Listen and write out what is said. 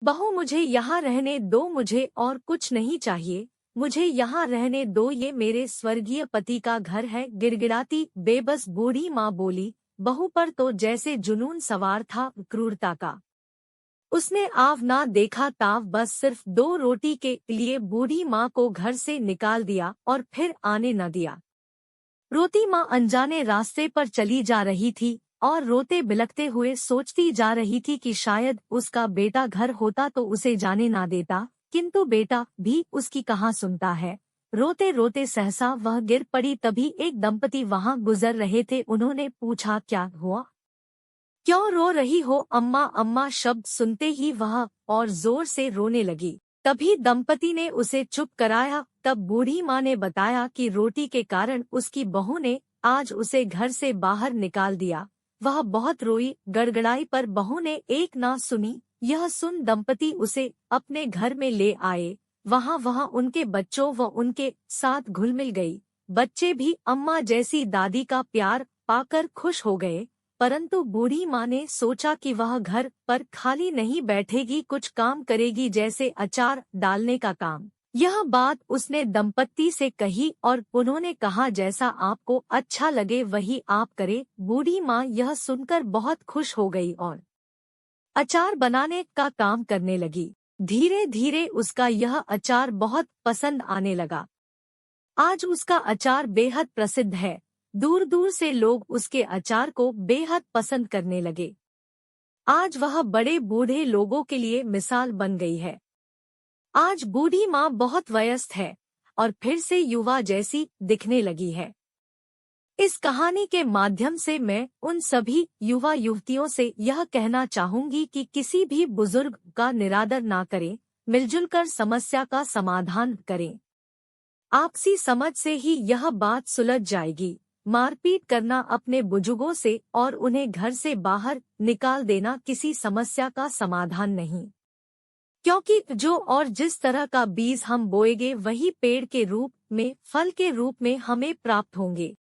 बहू मुझे यहाँ रहने दो, मुझे और कुछ नहीं चाहिए, मुझे यहाँ रहने दो, ये मेरे स्वर्गीय पति का घर है। गिड़गिड़ाती बेबस बूढ़ी माँ बोली। बहू पर तो जैसे जुनून सवार था, क्रूरता का। उसने आव ना देखा ताव, बस सिर्फ 2 रोटी के लिए बूढ़ी माँ को घर से निकाल दिया और फिर आने न दिया। रोती माँ अनजाने रास्ते पर चली जा रही थी और रोते बिलखते हुए सोचती जा रही थी कि शायद उसका बेटा घर होता तो उसे जाने ना देता, किंतु बेटा भी उसकी कहाँ सुनता है। रोते रोते सहसा वह गिर पड़ी। तभी एक दंपति वहाँ गुजर रहे थे। उन्होंने पूछा, क्या हुआ, क्यों रो रही हो अम्मा? अम्मा शब्द सुनते ही वह और जोर से रोने लगी। तभी दंपति ने उसे चुप कराया। तब बूढ़ी माँ ने बताया कि रोटी के कारण उसकी बहू ने आज उसे घर से बाहर निकाल दिया। वह बहुत रोई गड़गड़ाई, पर बहू ने एक ना सुनी। यह सुन दंपति उसे अपने घर में ले आए। वहाँ उनके बच्चों व उनके साथ घुल मिल गई। बच्चे भी अम्मा जैसी दादी का प्यार पाकर खुश हो गए। परंतु बूढ़ी माँ ने सोचा कि वह घर पर खाली नहीं बैठेगी, कुछ काम करेगी, जैसे अचार डालने का काम। यह बात उसने दंपत्ति से कही और उन्होंने कहा, जैसा आपको अच्छा लगे वही आप करें। बूढ़ी माँ यह सुनकर बहुत खुश हो गई और अचार बनाने का काम करने लगी। धीरे धीरे उसका यह अचार बहुत पसंद आने लगा। आज उसका अचार बेहद प्रसिद्ध है। दूर दूर से लोग उसके अचार को बेहद पसंद करने लगे। आज वह बड़े बूढ़े लोगों के लिए मिसाल बन गई है। आज बूढ़ी माँ बहुत वयस्क है और फिर से युवा जैसी दिखने लगी है। इस कहानी के माध्यम से मैं उन सभी युवा युवतियों से यह कहना चाहूंगी कि किसी भी बुजुर्ग का निरादर ना करें, मिलजुल कर समस्या का समाधान करें। आपसी समझ से ही यह बात सुलझ जाएगी। मारपीट करना अपने बुजुर्गों से और उन्हें घर से बाहर निकाल देना किसी समस्या का समाधान नहीं, क्योंकि जो और जिस तरह का बीज हम बोएंगे वही पेड़ के रूप में, फल के रूप में हमें प्राप्त होंगे।